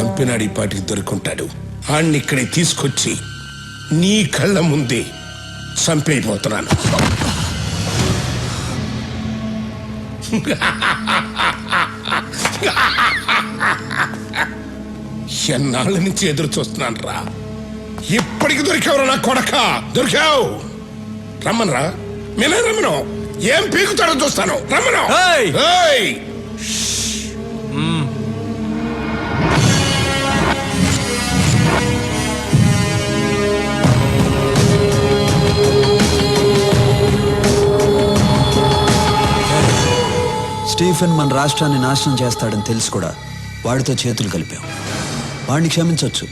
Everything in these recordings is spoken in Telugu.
చంపినాడు ఈ పాటికి దొరుకుంటాడు. ఆణ్ణి ఇక్కడికి తీసుకొచ్చి నీ కళ్ళ ముందే చంపైపోతున్నాను. ఎన్నాళ్ళ నుంచి ఎదురు చూస్తున్నాను రా. ఇప్పటికి దొరికావురా నా కొడక, దొరికావు. రమ్మనరా, మేనే రమ్మను. ఏం పీకుతాడో చూస్తాను, రమ్మను. స్టీఫెన్ మన రాష్ట్రాన్ని నాశనం చేస్తాడని తెలుసు కూడా వాడితో చేతులు కలిపాం. వాడిని క్షమించవచ్చు,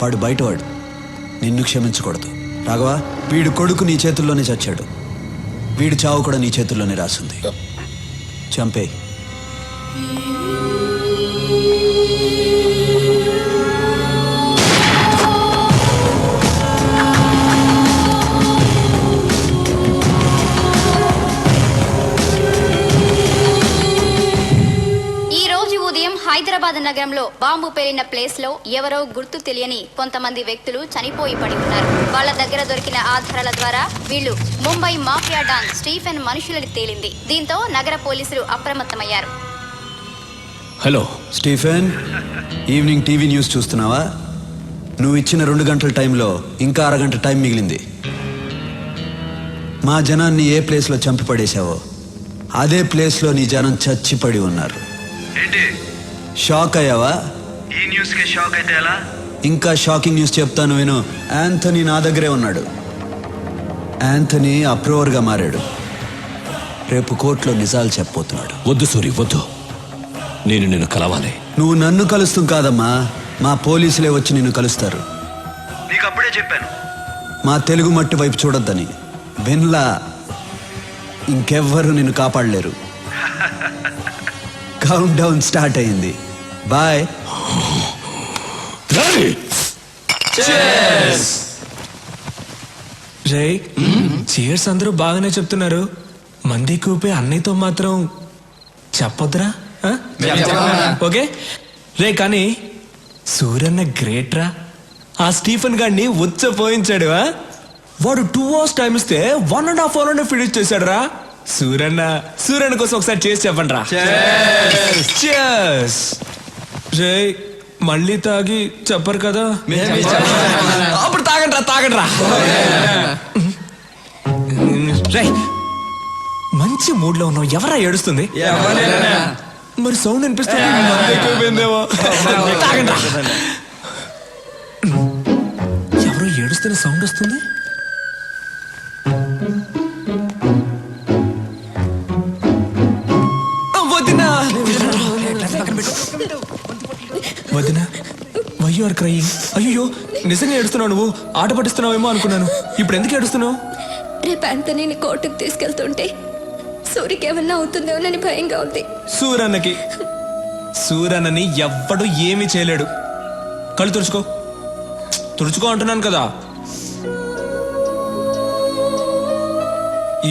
వాడు బయటవాడు. నిన్ను క్షమించకూడదు రాఘవ. వీడు కొడుకు నీ చేతుల్లోనే చచ్చాడు, వీడి చావు కూడా నీ చేతుల్లోనే రాసింది. చంపేయ్. హైదరాబాద్ నగరంలో బాంబు పేలిన ప్లేస్ లో ఎవరో గుర్తు తెలియని కొంతమంది వ్యక్తులు చనిపోయి పడి ఉన్నారు. వాళ్ళ దగ్గర దొరికిన ఆధారాల ద్వారా వీళ్ళు ముంబై మాఫియా డాన్ స్టీఫెన్ మనుషులని తేలింది. దీంతో నగర పోలీసులు అప్రమత్తమయ్యారు. Hello Stephen, evening TV news చూస్తున్నావా? నువ్వు ఇచ్చిన 2 గంటల టైంలో ఇంకా అరగంట టైం మిగిలింది. మా జనాన్ని ఏ ప్లేస్లో చంపి పడేశావో అదే ప్లేస్లో నీ జనం చచ్చిపడి ఉన్నారు. షాక్ అయ్యావా? ఈ న్యూస్ కి షాక్ అయితే ఎలా? ఇంకా షాకింగ్ న్యూస్ చెప్తాను విను. యాంథనీ నా దగ్గరే ఉన్నాడు. యాంథనీ అప్రూవర్ గా మారాడు. రేపు కోర్టులో నిజాలు చెప్పబోతున్నాడు. వద్దు సూరి, వద్దు. నేను నిన్ను కలవాలి. నువ్వు నన్ను కలుస్తూ కాదమ్మా, మా పోలీసులే వచ్చి నిన్ను కలుస్తారు. నీకు అప్పుడే చెప్పాను మా తెలుగు మట్టి వైపు చూడొద్దని. విన్లా, ఇంకెవ్వరు నిన్ను కాపాడలేరు. కౌంట్ డౌన్ స్టార్ట్ అయింది. బాయ్. రే చీర్స్ అందరూ బాగానే చెప్తున్నారు. మంది కూపే అన్నయ్యతో మాత్రం చెప్పొద్దురా. ఓకే రే, కానీ సూరన్న గ్రేట్ రా. ఆ స్టీఫెన్ గాడిని ఉచ్చపోయించాడు. వాడు 2 hours టైం ఇస్తే 1.5 hour ఫినిష్ చేశాడు రా. సూరన్న కోసం ఒకసారి చేసి చెప్పండి రా. రే మళ్ళీ తాగి చెప్పరు కదా? అప్పుడు తాగండి రా. రే మంచి మూడ్ లో ఉన్నావు, ఎవరా ఏడుస్తుంది? మరి సౌండ్ అనిపిస్తుంది. తాగండి రా. ఎవరో ఏడుస్తున్న సౌండ్ వస్తుంది. వదినా, వై యు ఆర్ క్రయింగ్? అయ్యో నిజంగా ఏడుస్తున్నావు? నువ్వు ఆట పట్టిస్తున్నావేమో అనుకున్నాను. ఇప్పుడు ఎందుకు ఏడుస్తున్నావు? రేపు యాంథనీని కోర్టుకు తీసుకెళ్తుంటే సూరికి ఏమన్నా అవుతుందేమోనని భయంగా ఉంది. సూరన్నని ఎవ్వడు ఏమీ చేయలేడు. కళ్ళు తుడుచుకో అంటున్నాను కదా.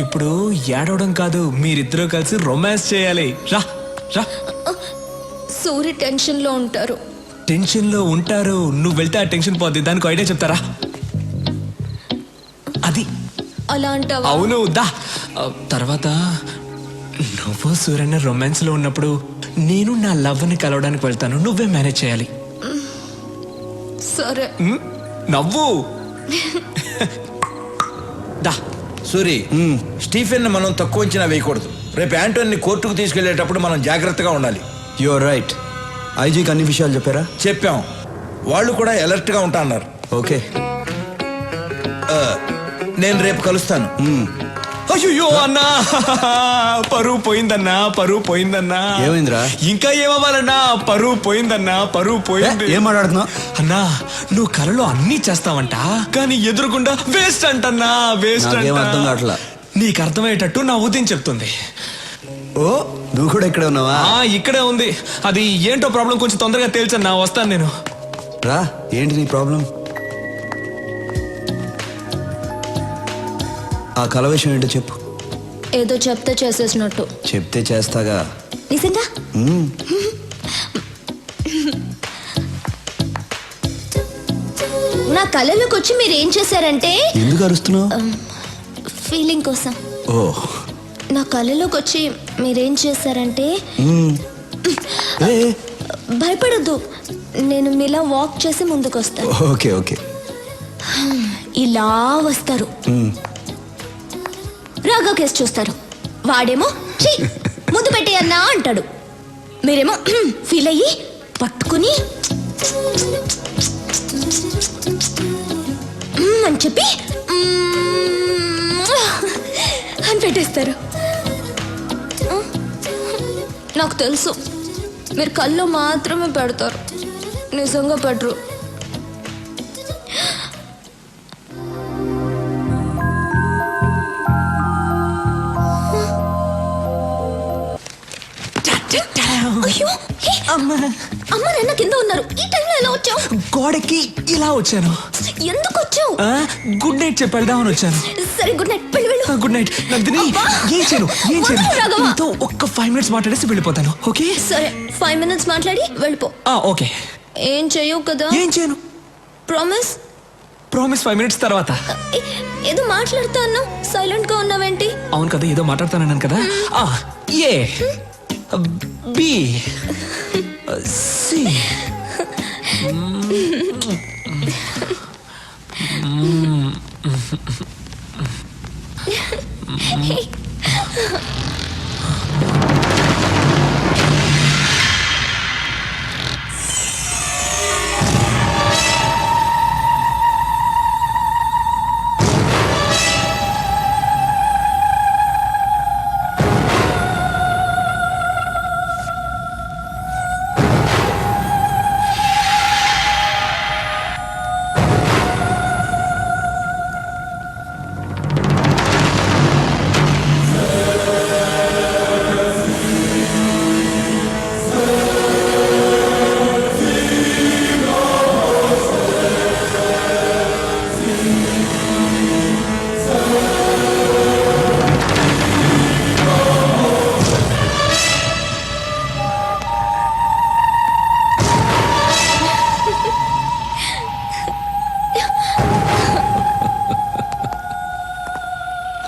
ఇప్పుడు ఏడవడం కాదు, మీరిద్దరూ కలిసి రొమాన్స్ చేయాలి. రా రా. సూరి టెన్షన్ లో ఉంటారు. నువ్వు వెళ్తే ఆ టెన్షన్ పోద్ది. దానికి ఐడియా చెప్తారా? అది అలా అంటావా? అవును దా. తర్వాత నువ్వు సూర్యన్న రొమాన్స్ లో ఉన్నప్పుడు నేను నా లవ్ ని కలవడానికి వెళ్తాను. నువ్వే మేనేజ్ చేయాలి. సరే. నవ్వు. దా. సూరి, స్టీఫెన్ మనం తక్కువ అంచనా వేయకూడదు. రేపు యాంటోని కోర్టుకు తీసుకెళ్లేటప్పుడు మనం జాగ్రత్తగా ఉండాలి. Your right. ఐజీకి అన్ని విషయాలు చెప్పారా? చెప్పాం. వాళ్ళు కూడా అలర్ట్ గా ఉంటా అన్నారు. ఓకే, నేను రేపు కలుస్తాను. అయ్యో అన్నా, పరువు పోయిందన్నా. ఏమైందిరా? ఇంకా ఏమవ్వాలన్నా? పరువు పోయింది. ఏం మాట్లాడుతున్నావు అన్నా? నువ్వు కలలో అన్నీ చేస్తావంట, కానీ ఎదురుకుండా వేస్ట్ అంటన్నా. అర్థం కావట్లా. నీకు అర్థమయ్యేటట్టు నా ఉదయం చెప్తుంది. ఓ, నువ్వు కూడా ఇక్కడే ఉన్నావా? ఇక్కడే ఉంది. అది ఏంటో ప్రాబ్లం కొంచెం తొందరగా తేల్చన్నా. వస్తాను నేను. రా. ఏంటి నీ ప్రాబ్లం? ఆ కల విషయం ఏంటో చెప్పు. ఏదో చెప్తే చేసేసినట్టు. చెప్తే చేస్తాగా. నిజంగా? కళలోకి వచ్చి మీరు ఏం చేశారంటే ఎందుకు అరుస్తున్నావు? ఫీలింగ్ కోసం. ఓ నా కళలోకి వచ్చి మీరేం చేశారంటే ఏ, భయపడద్దు, నేను మీలా వాక్ చేసి ముందుకు వస్తాను. Okay okay. ఇలా వస్తారు, రాగా కేసు చూస్తారు. వాడేమో ఛీ ముందు పెట్టేయన్నా అంటాడు. మీరేమో ఫీల్ అయ్యి పట్టుకుని అని చెప్పి అని పెట్టేస్తారు. నాకు తెలుసు మీరు కళ్ళు మాత్రమే పెడతారు, నిజంగా పెట్టరు. అయ్యో, హే, అమ్మ నాన్న కింద ఉన్నారు. ఈ టైంలో ఎలా వచ్చావు? గోడకి ఇలా వచ్చాను. ఎందుకు వచ్చావు? గుడ్ నైట్ చెప్పి వెళ్దామని వచ్చాను. సరే గుడ్ నైట్, వెళ్ళి వెళ్ళు. Good night Nandini. అబ్బా. ఏం చేయను వద్దు, రాఘవ. నీతో ఒక్క 5 minutes మాట్లాడేసి వెళ్ళిపోతాను. ఓకే సరే 5 minutes మాట్లాడి వెళ్ళిపో. ఓకే. ఏం చెయ్యవు కదా? ఏం చేయను. ప్రామిస్? ప్రామిస్ 5 minutes తర్వాత. ఏదో మాట్లాడుతాను, సైలెంట్ గా ఉన్నావేంటి? అవును కదా, ఏదో మాట్లాడుతానన్నాను కదా. ఏ బి సి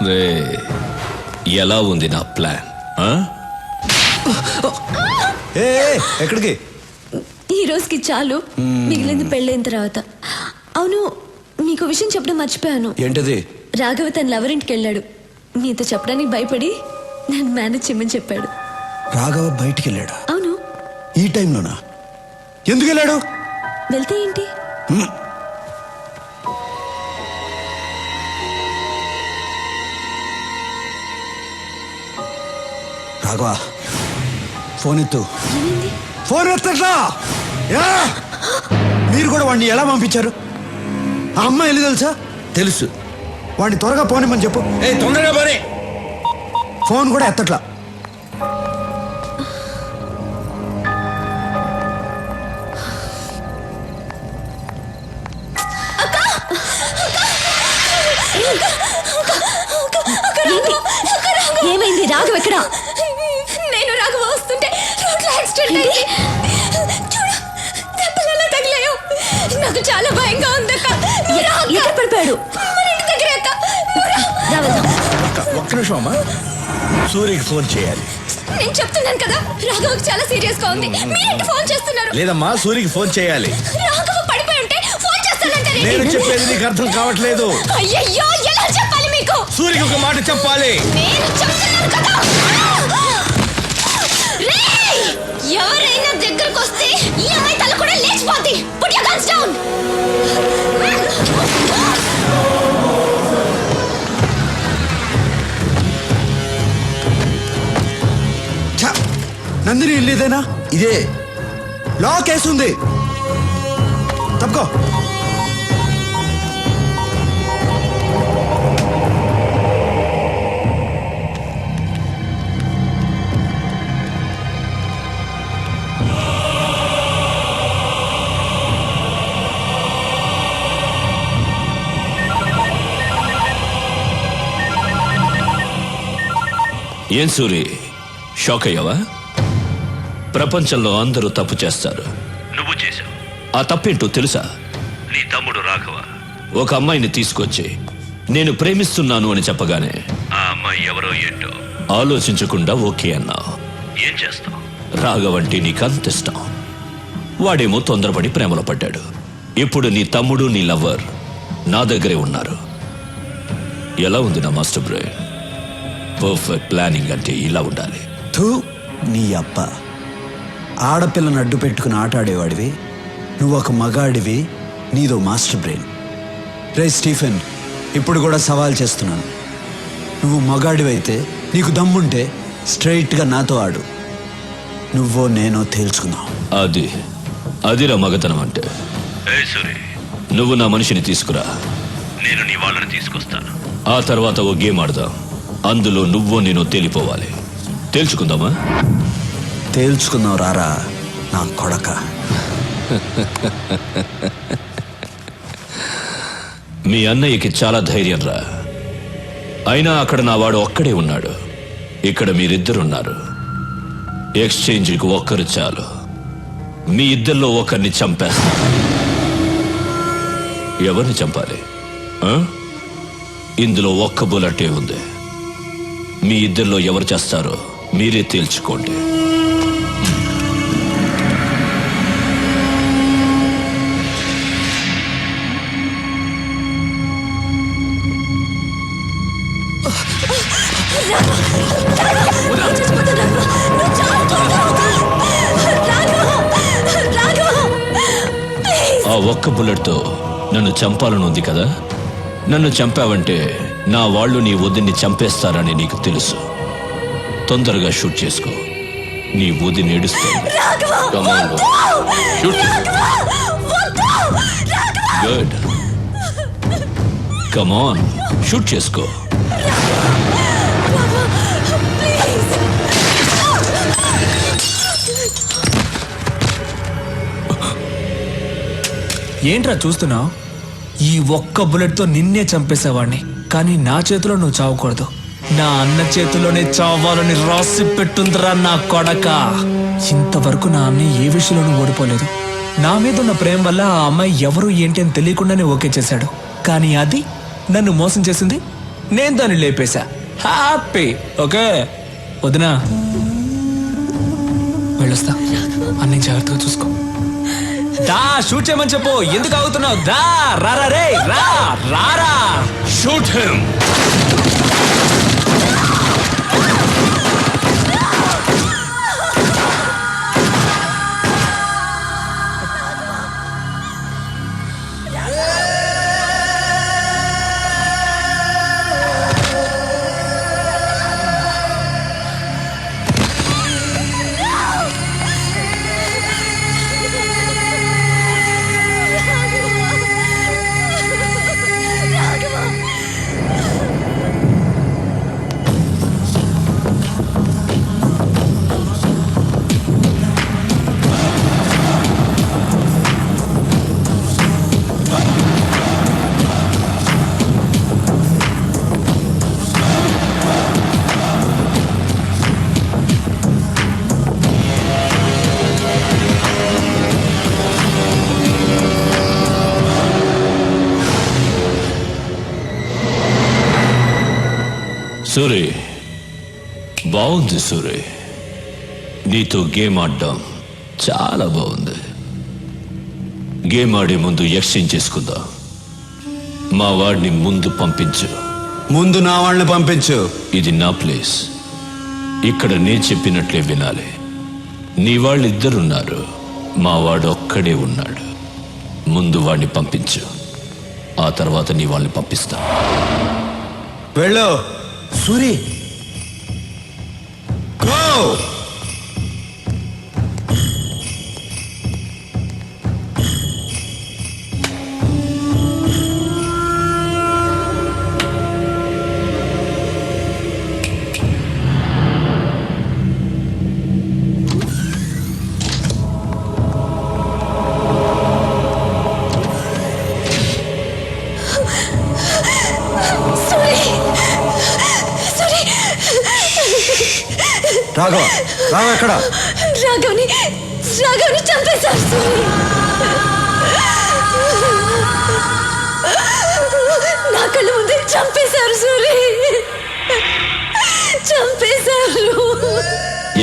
రే, ఎలా ఉంది నా ప్లాన్? ఏ ఎక్కడికి? ఈ రోజుకి చాలు, మిగిలింది పెళ్ళైన తర్వాత. అవును, మీకు విషయం చెప్పడం మర్చిపోయాను. ఏంటది? రాఘవ తన లవరింటికి వెళ్ళాడు. మీతో చెప్పడానికి భయపడి నన్ను మేనేజ్ చేయమని చెప్పాడు. రాఘవ బయటికి వెళ్ళాడా? అవును. ఈ టైంలోనా? ఎందుకు వెళ్ళాడు? వెళ్తే ఏంటి? రాఘవ ఫోన్ ఎత్తు. ఏమైంది? ఫోన్ ఎత్తట్లా? మీరు కూడా వాడిని ఎలా పంపించారు? ఆ అమ్మాయి వెళ్ళి తెలుసా? తెలుసు. వాడిని త్వరగా పోనిమ్మని చెప్పు. తొందరగా పోనీ. ఫోన్ కూడా ఎత్తట్లా. ఏమైంది? రాఘవ ఎక్కడ? నేను రాఘవ వస్తుంటే రోడ్లో యాక్సిడెంట్ అయింది. చూడు, దెబ్బలు ఎలా తగిలాయో. నాకు చాలా భయంగా ఉంది అక్క. ఎక్కడ పడిపోయాడు? మన ఇంటి దగ్గర అక్క. ఒక్క నిమిషం అమ్మా, సూర్యకి ఫోన్ చేయాలి. నేను చెప్తున్నాను కదా, రాఘవకి చాలా సీరియస్ గా ఉంది. మీరేంటి ఫోన్ చేస్తున్నారు? లేదమ్మా, సూర్యకి ఫోన్ చేయాలి. రాఘవ పడిపోయి ఉంటే ఫోన్ చేస్తానంటారు. నేను చెప్పేది నీకు అర్థం కావట్లేదు. అయ్యయ్యో, ఎలా చెప్పాలి మీకు? సూర్యకి ఒక మాట చెప్పాలి. నేను చెప్తున్నాను కదా. రేయ్! ఎవరైనా దగ్గరకు వస్తే ఈ అమ్మాయి తల కూడా లేచిపోద్ది. Put your guns down. Nandini ఇల్లేదేనా? ఇదే. లాక్ వేస్తుంది. తప్పుకో. ఏం సూరి, షాక్ అయ్యావా? ప్రపంచంలో అందరూ తప్పు చేస్తారు, నువ్వు చేశావు. ఆ తప్పేంటో తెలుసా? నీ తమ్ముడు రాఘవ ఒక అమ్మాయిని తీసుకొచ్చి నేను ప్రేమిస్తున్నాను అని చెప్పగానే ఆ అమ్మాయి ఎవరో ఏంటో ఆలోచించకుండా ఓకే అన్నావు. ఏం చేస్తావు? రాఘవంటే నీకు అంత ఇష్టం. వాడేమో తొందరపడి ప్రేమలో పడ్డాడు. ఇప్పుడు నీ తమ్ముడు నీ లవ్వర్ నా దగ్గరే ఉన్నారు. ఎలా ఉంది నా మాస్టర్ బ్రెయిన్? పర్ఫెక్ట్ ప్లానింగ్ అంటే ఇలా ఉండాలి. థూ, నీ అబ్బ. ఆడపిల్లను అడ్డు పెట్టుకుని ఆటాడేవాడివి, నువ్వు ఒక మగాడివి, నీదో మాస్టర్ బ్రెయిన్. రే స్టీఫెన్, ఇప్పుడు కూడా సవాల్ చేస్తున్నాను. నువ్వు మగాడివైతే, నీకు దమ్ముంటే స్ట్రైట్గా నాతో ఆడు. నువ్వో నేనో తేల్చుకుందాం. అదిరా మగతనం అంటే. నువ్వు నా మనిషిని తీసుకురా, నేను నీ వాళ్ళని తీసుకొస్తాను. ఆ తర్వాత ఓ గేమ్ ఆడదాం. అందులో నువ్వో నేను తేలిపోవాలి. తేల్చుకుందామా? తేల్చుకుందాం రారా నా కొడక. మీ అన్నయ్యకి చాలా ధైర్యం రా. అయినా అక్కడ నా వాడు ఒక్కడే ఉన్నాడు, ఇక్కడ మీరిద్దరున్నారు. ఎక్స్చేంజ్కి ఒక్కరు చాలు. మీ ఇద్దరిలో ఒకరిని చంపేస్తా. ఎవరిని చంపాలి? ఇందులో ఒక్క బుల్లెటే ఉంది. మీ ఇద్దరిలో ఎవరు చేస్తారో మీరే తేల్చుకోండి. ఆ ఒక్క బుల్లెట్తో నన్ను చంపాలని ఉంది కదా. నన్ను చంపావంటే నా వాళ్ళు నీ వదిన్ని చంపేస్తారని నీకు తెలుసు. తొందరగా షూట్ చేసుకో. నీ వదిని ఏడుస్తుంది. గుడ్, కమాన్, షూట్ చేసుకో. ఏంట్రా చూస్తున్నావు? ఈ ఒక్క బుల్లెట్తో నిన్నే చంపేసేవాడిని, కానీ నా చేతిలో నువ్వు చావకూడదు. నా అన్న చేతిలోనే చావాలని రాసి పెట్టుందిరా నా కొడక. ఇంతవరకు నా అన్న ఏ విషయంలోనూ ఓడిపోలేదు. నా మీద ఉన్న ప్రేమ వల్ల ఆ అమ్మాయి ఎవరు ఏంటి అని తెలియకుండానే ఓకే చేశాడు. కానీ అది నన్ను మోసం చేసింది, నేను దాన్ని లేపేశా. హ్యాపీ. ఓకే వదినా, వెళ్ళొస్తా. అన్ని జాగ్రత్తగా చూసుకో. దా, షూట్ చేయమని చెప్పు. ఎందుకు ఆగుతున్నావు? దా, రారా రే, రారా. Shoot him. సూరి, బాగుంది సూరి. నీతో గేమ్ ఆడడం చాలా బాగుంది. గేమ్ ఆడే ముందు ఎక్స్చేంజ్ చేసుకుందాం. మా వాడిని ముందు పంపించు. ముందు నా వాళ్ళని పంపించు. ఇది నా ప్లేస్. ఇక్కడ నేను చెప్పినట్లే వినాలి. నీ వాళ్ళిద్దరున్నారు, మా వాడు ఒక్కడే ఉన్నాడు. ముందు వాడిని పంపించు, ఆ తర్వాత నీ వాళ్ళని పంపిస్తా. వెళ్ళు సూరి. గో. రాఘవ, రాఘవ ఎక్కడ? రాఘవ్ని చంపేశారు. నా కళ్ళ ముందే చంపేశారు సూరి, చంపేశారు.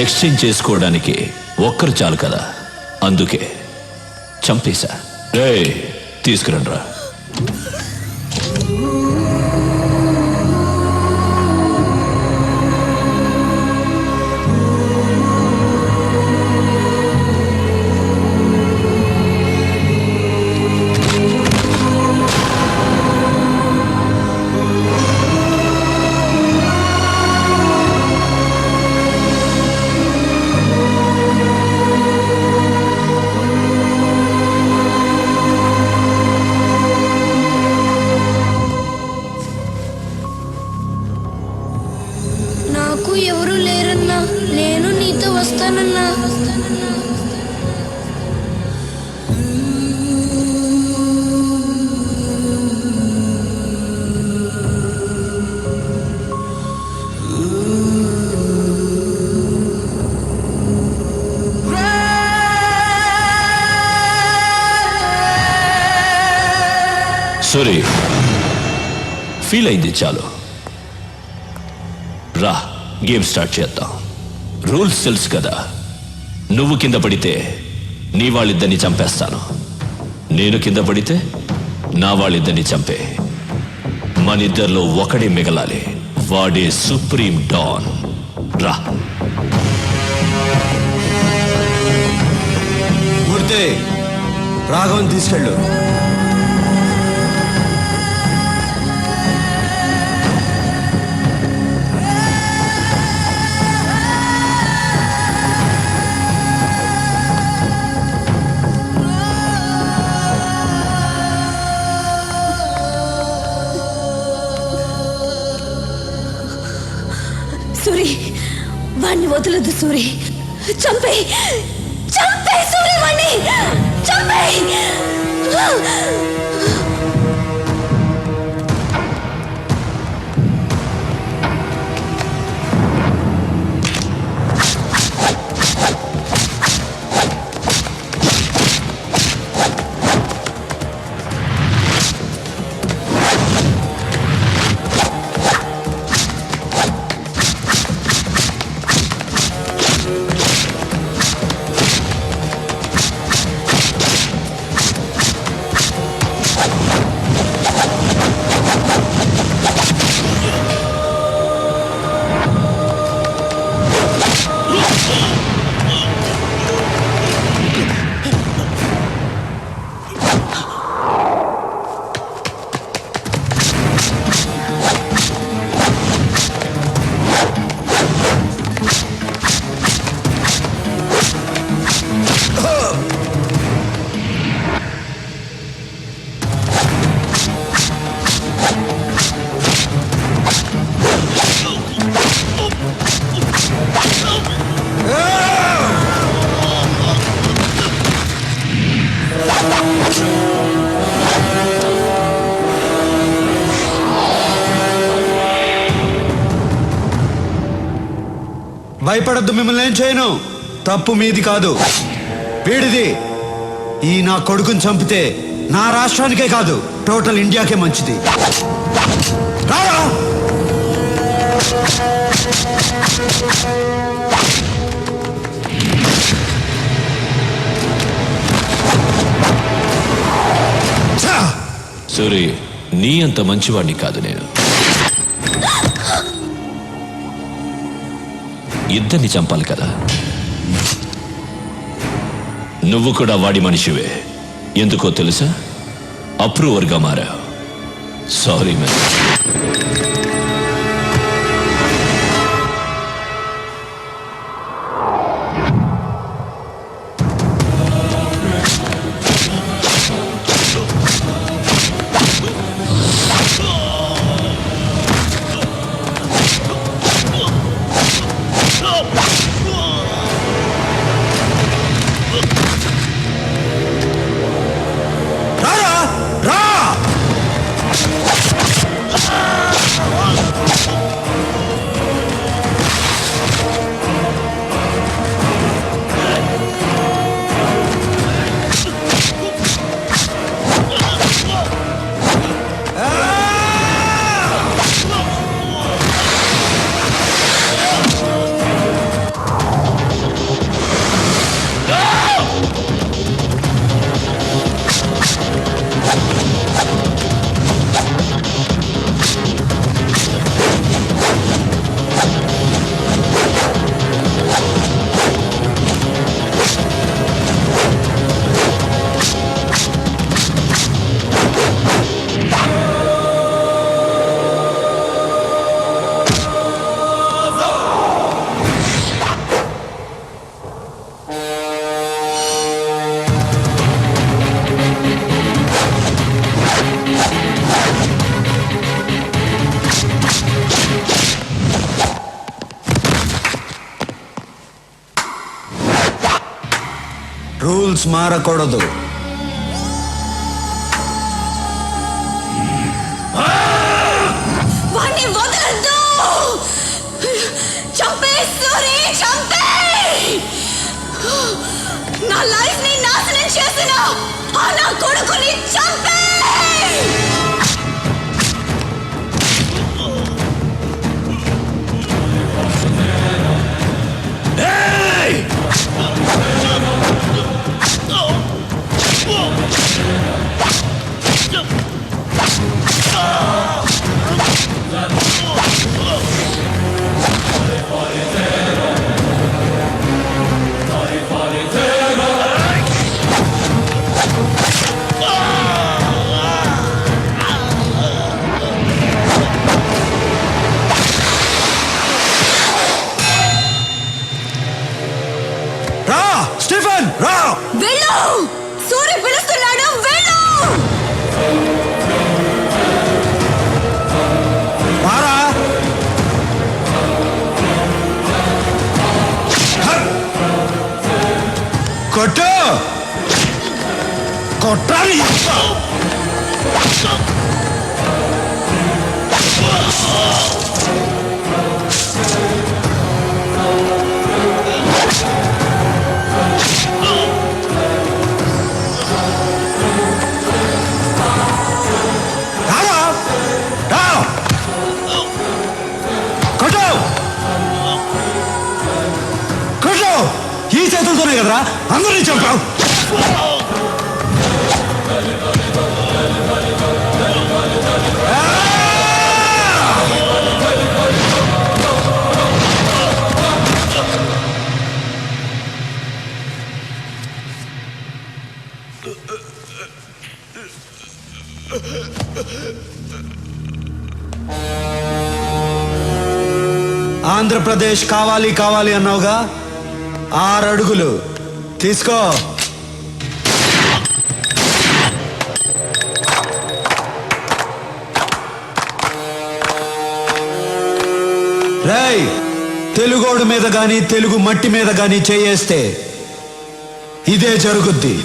ఎక్స్చేంజ్ చేసుకోవడానికి ఒక్కరు చాలు కదా, అందుకే చంపేశా. రేయ్, తీసుకురండ్రా. నాకు ఎవరు లేరన్నా, నేను నీతో వస్తానన్నా. సూరి, ఫీల్ అయింది చాలు. రా, గేమ్ స్టార్ట్ చేద్దాం. రూల్స్ తెలుసు కదా. నువ్వు కింద పడితే నీ వాళ్ళిద్దరిని చంపేస్తాను, నేను కింద పడితే నా వాళ్ళిద్దరిని చంపే. మనిద్దరిలో ఒకడే మిగలాలి, వాడే సుప్రీం డాన్. రా. మూర్తి, రాఘవన్ తీసుకెళ్ళు. సూరి, వాణ్ణి వదలదు సూరి. చంపే, చంపే సూరి, వాణ్ణి చంపే. భయపడద్దు, మిమ్మల్ని ఏం చేయను. తప్పు మీది కాదు, వీడిది. ఈ నా కొడుకుని చంపితే నా రాష్ట్రానికే కాదు, టోటల్ ఇండియాకే మంచిది. రారా! సూరి, నీ అంత మంచివాడిని కాదు నేను. ఇద్దరిని చంపాలి కదా. నువ్వు కూడా వాడి మనిషివే. ఎందుకో తెలుసా? అప్రూవర్గా మారావు. Sorry man. రారా! రా! రూల్స్ మారకూడదు. వాణ్ణి వదలొద్దు. చంపే సూరి, చంపే. నా లైఫ్ ని నాశనం చేసిన ఆ నా కొడుకుని చంపే. రా స్టీఫెన్, రా. వెళ్ళు, సూరి పిలుస్తున్నాడు, వెళ్ళు. మారా. కొట్టు. కొట్టాలి. రారా. రా. కొట్టు. కొట్టు. ఈ చేతులతోనే కదరా అందరినీ చంపావు. ఆంధ్రప్రదేశ్ కావాలి కావాలి అన్నావుగా, 6 అడుగులు తీసుకో. రేయ్, తెలుగోడు మీద గాని తెలుగు మట్టి మీద గాని చేయేస్తే ఇదే జరుగుద్ది.